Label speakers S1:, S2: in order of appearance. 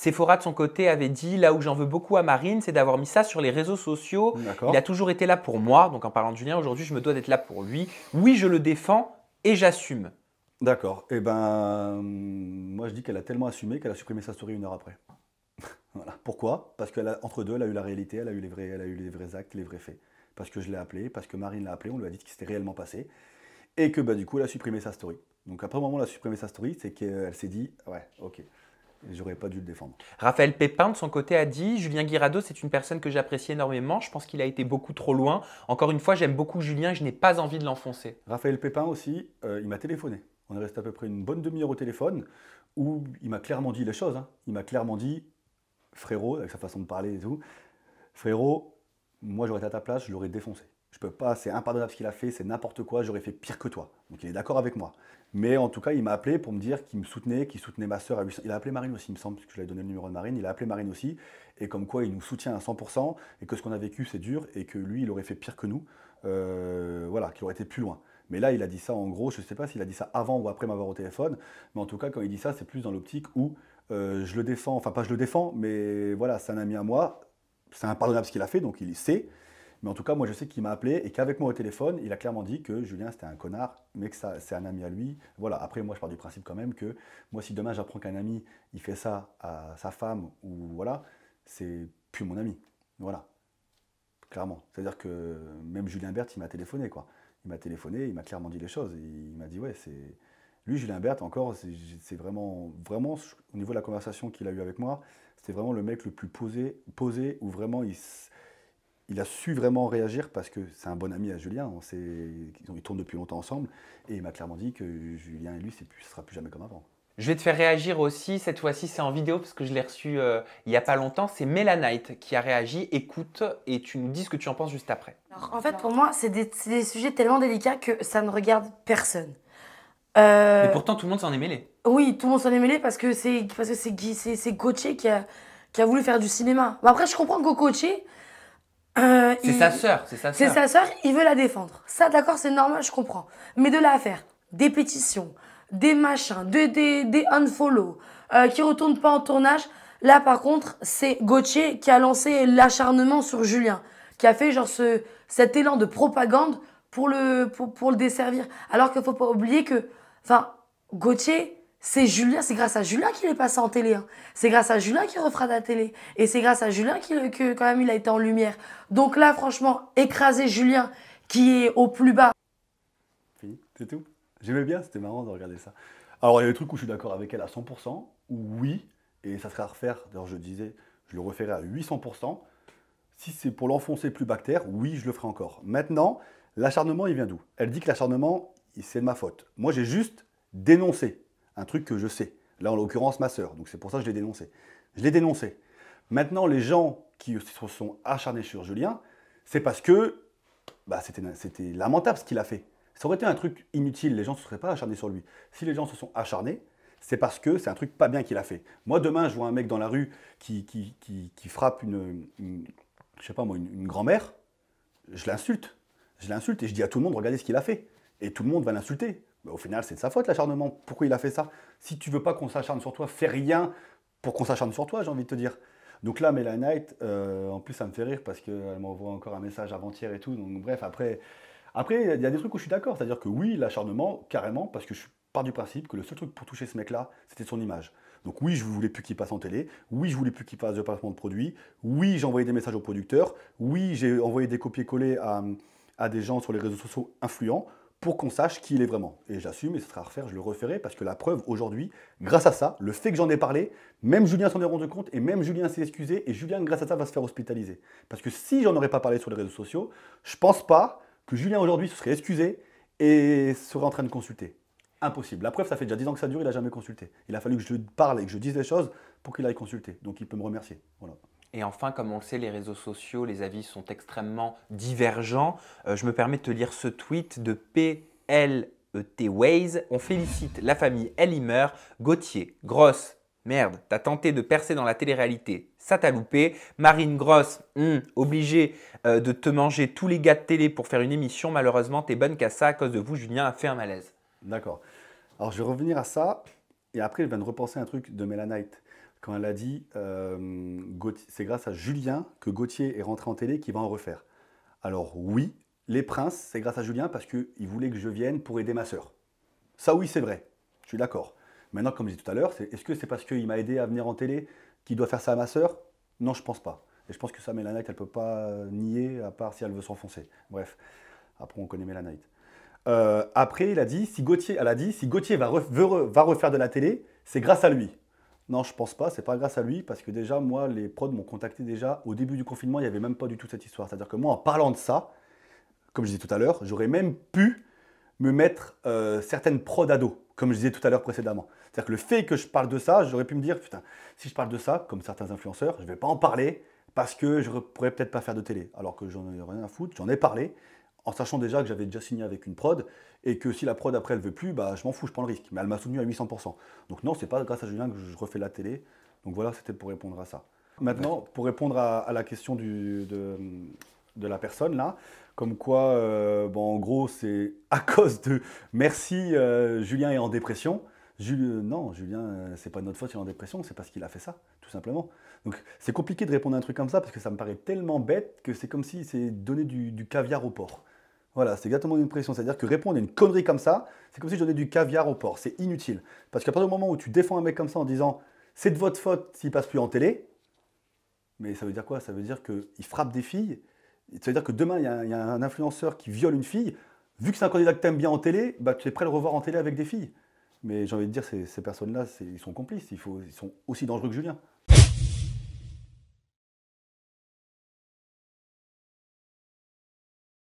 S1: Sephora, de son côté, avait dit là où j'en veux beaucoup à Marine, c'est d'avoir mis ça sur les réseaux sociaux. Il a
S2: D'accord.
S1: toujours été là pour moi. Donc, en parlant de Julien, aujourd'hui, je me dois d'être là pour lui. Oui, je le défends et j'assume.
S2: D'accord. Eh ben, moi je dis qu'elle a tellement assumé qu'elle a supprimé sa story 1 heure après. Voilà. Pourquoi? Parce qu'entre deux, elle a eu la réalité, elle a eu les vrais actes, les vrais faits. Parce que je l'ai appelé, parce que Marine l'a appelé, on lui a dit ce qui s'était réellement passé, et que bah, du coup, elle a supprimé sa story. Donc après, au moment où elle a supprimé sa story, c'est qu'elle s'est dit, ouais, ok, j'aurais pas dû le défendre.
S1: Raphaël Pépin, de son côté, a dit Julien Guirado, c'est une personne que j'apprécie énormément. Je pense qu'il a été beaucoup trop loin. Encore une fois, j'aime beaucoup Julien et je n'ai pas envie de l'enfoncer.
S2: Raphaël Pépin aussi, il m'a téléphoné. On est resté à peu près une bonne demi-heure au téléphone, où il m'a clairement dit les choses, hein. Il m'a clairement dit, frérot, avec sa façon de parler et tout, frérot, moi j'aurais été à ta place, je l'aurais défoncé. Je peux pas, c'est impardonnable ce qu'il a fait, c'est n'importe quoi, j'aurais fait pire que toi. Donc il est d'accord avec moi. Mais en tout cas, il m'a appelé pour me dire qu'il me soutenait, qu'il soutenait ma soeur. Il a appelé Marine aussi, il me semble, parce que je lui ai donné le numéro de Marine. Il a appelé Marine aussi, et comme quoi il nous soutient à 100%, et que ce qu'on a vécu c'est dur, et que lui il aurait fait pire que nous. Voilà, qu'il aurait été plus loin. Mais là, il a dit ça en gros, je ne sais pas s'il a dit ça avant ou après m'avoir au téléphone, mais en tout cas, quand il dit ça, c'est plus dans l'optique où je le défends, enfin pas je le défends, mais voilà, c'est un ami à moi, c'est impardonnable ce qu'il a fait, donc il sait. Mais en tout cas, moi je sais qu'il m'a appelé et qu'avec moi au téléphone, il a clairement dit que Julien c'était un connard, mais que ça, c'est un ami à lui. Voilà, après moi je pars du principe quand même que moi si demain j'apprends qu'un ami il fait ça à sa femme ou voilà, c'est plus mon ami. Voilà, clairement. C'est-à-dire que même Julien Berthe il m'a téléphoné quoi. Il m'a téléphoné, il m'a clairement dit les choses. Il m'a dit ouais, c'est. Lui, Julien Berthe, encore, c'est vraiment, vraiment, au niveau de la conversation qu'il a eue avec moi, c'était vraiment le mec le plus posé où vraiment il a su vraiment réagir parce que c'est un bon ami à Julien. Ils tournent depuis longtemps ensemble. Et il m'a clairement dit que Julien et lui, ce ne sera plus jamais comme avant.
S1: Je vais te faire réagir aussi. Cette fois-ci, c'est en vidéo parce que je l'ai reçu il n'y a pas longtemps. C'est Melanite qui a réagi. Écoute et tu nous dis ce que tu en penses juste après.
S3: Alors, en fait, pour moi, c'est des sujets tellement délicats que ça ne regarde personne.
S1: Mais
S3: Euh,
S1: pourtant, tout le monde s'en est mêlé.
S3: oui, tout le monde s'en est mêlé parce que c'est Gauthier qui a voulu faire du cinéma. Bah, après, je comprends que Gauthier,
S1: C'est sa sœur, c'est sa
S3: c'est
S1: sœur.
S3: sa sœur, il veut la défendre. Ça, d'accord, c'est normal, je comprends. Mais de là à faire des pétitions, des machins, des unfollow, qui retournent pas en tournage, là, par contre, c'est Gauthier qui a lancé l'acharnement sur Julien, qui a fait genre cet élan de propagande pour le desservir. Alors qu'il faut pas oublier que, enfin, Gauthier, c'est Julien, c'est grâce à Julien qu'il est passé en télé, hein. C'est grâce à Julien qu'il refera de la télé. Et c'est grâce à Julien que quand même il a été en lumière. Donc là, franchement, écraser Julien qui est au plus bas.
S2: Fini, c'est tout. J'aimais bien, c'était marrant de regarder ça. Alors, il y a des trucs où je suis d'accord avec elle à 100%, où oui, et ça serait à refaire. D'ailleurs, je disais, je le referai à 800%. Si c'est pour l'enfoncer plus bactère, oui, je le ferai encore. Maintenant, l'acharnement, il vient d'où? Elle dit que l'acharnement, c'est de ma faute. Moi, j'ai juste dénoncé un truc que je sais. Là, en l'occurrence, ma sœur. Donc, c'est pour ça que je l'ai dénoncé. Je l'ai dénoncé. Maintenant, les gens qui se sont acharnés sur Julien, c'est parce que bah, c'était lamentable ce qu'il a fait. Ça aurait été un truc inutile, les gens ne se seraient pas acharnés sur lui. Si les gens se sont acharnés, c'est parce que c'est un truc pas bien qu'il a fait. Moi, demain, je vois un mec dans la rue qui frappe je sais pas moi, une grand-mère, je l'insulte. Je l'insulte et je dis à tout le monde, regardez ce qu'il a fait. Et tout le monde va l'insulter. Mais au final, c'est de sa faute l'acharnement. Pourquoi il a fait ça? Si tu veux pas qu'on s'acharne sur toi, fais rien pour qu'on s'acharne sur toi, j'ai envie de te dire. Donc là, Melanite, en plus, ça me fait rire parce qu'elle m'envoie encore un message avant-hier et tout. Donc bref, après, il y a des trucs où je suis d'accord. C'est-à-dire que oui, l'acharnement, carrément, parce que je pars du principe que le seul truc pour toucher ce mec-là, c'était son image. Donc oui, je voulais plus qu'il passe en télé. Oui, je voulais plus qu'il fasse de placement de produits. Oui, j'ai envoyé des messages aux producteurs. Oui, j'ai envoyé des copier-coller à des gens sur les réseaux sociaux influents pour qu'on sache qui il est vraiment. Et j'assume, et ce sera à refaire, je le referai, parce que la preuve, aujourd'hui, grâce à ça, le fait que j'en ai parlé, même Julien s'en est rendu compte, et même Julien s'est excusé, et Julien, grâce à ça, va se faire hospitaliser. Parce que si j'en aurais pas parlé sur les réseaux sociaux, je pense pas que Julien, aujourd'hui, se serait excusé et serait en train de consulter. Impossible. La preuve, ça fait déjà 10 ans que ça dure, il n'a jamais consulté. Il a fallu que je parle et que je dise les choses pour qu'il aille consulter. Donc il peut me remercier. Voilà.
S1: Et enfin, comme on le sait, les réseaux sociaux, les avis sont extrêmement divergents. Je me permets de te lire ce tweet de PLET Ways. On félicite la famille Ellimer, Gauthier, Grosse. Merde, t'as tenté de percer dans la télé-réalité, ça t'a loupé. Marine Grosse, obligée de te manger tous les gars de télé pour faire une émission. Malheureusement, t'es bonne qu'à ça. À cause de vous, Julien a fait un malaise.
S2: D'accord. Alors je vais revenir à ça, et après je viens de repenser un truc de Melanite. quand elle a dit c'est grâce à Julien que Gauthier est rentré en télé qu'il va en refaire. Alors oui, Les Princes, c'est grâce à Julien parce qu'il voulait que je vienne pour aider ma sœur. Ça oui, c'est vrai, je suis d'accord. Maintenant, comme je disais tout à l'heure, est-ce que c'est parce qu'il m'a aidé à venir en télé qu'il doit faire ça à ma sœur? Non, je pense pas. Et je pense que ça, Mela Knight, elle ne peut pas nier, à part si elle veut s'enfoncer. Bref, après on connaît Mela Knight. Après, elle a dit, si Gauthier va refaire de la télé, c'est grâce à lui. Non, je pense pas, c'est pas grâce à lui, parce que déjà, moi, les prods m'ont contacté déjà au début du confinement, il n'y avait même pas du tout cette histoire. C'est-à-dire que moi, en parlant de ça, comme je disais tout à l'heure, j'aurais même pu me mettre certaines prods à dos, comme je disais tout à l'heure précédemment. C'est-à-dire que le fait que je parle de ça, j'aurais pu me dire, putain, si je parle de ça, comme certains influenceurs, je ne vais pas en parler parce que je ne pourrais peut-être pas faire de télé. Alors que j'en ai rien à foutre, j'en ai parlé, en sachant déjà que j'avais déjà signé avec une prod, et que si la prod après elle veut plus, bah, je m'en fous, je prends le risque. Mais elle m'a soutenu à 800%. Donc non, c'est pas grâce à Julien que je refais la télé. Donc voilà, c'était pour répondre à ça. Maintenant, pour répondre à la question de la personne là, comme quoi, bon, en gros, c'est à cause de merci, Julien est en dépression. Non, Julien, c'est pas de notre faute, il est en dépression, c'est parce qu'il a fait ça, tout simplement. Donc c'est compliqué de répondre à un truc comme ça parce que ça me paraît tellement bête que c'est comme si c'est donner du caviar au porc. Voilà, c'est exactement une impression. C'est-à-dire que répondre à une connerie comme ça, c'est comme si je donnais du caviar au porc. C'est inutile. Parce qu'à partir du moment où tu défends un mec comme ça en disant c'est de votre faute s'il passe plus en télé, mais ça veut dire quoi? Ça veut dire qu'il frappe des filles. Ça veut dire que demain, il y a un influenceur qui viole une fille. Vu que c'est un candidat que tu aimes bien en télé, bah, tu es prêt à le revoir en télé avec des filles. Mais j'ai envie de dire, ces personnes-là, ils sont complices. Ils sont aussi dangereux que Julien.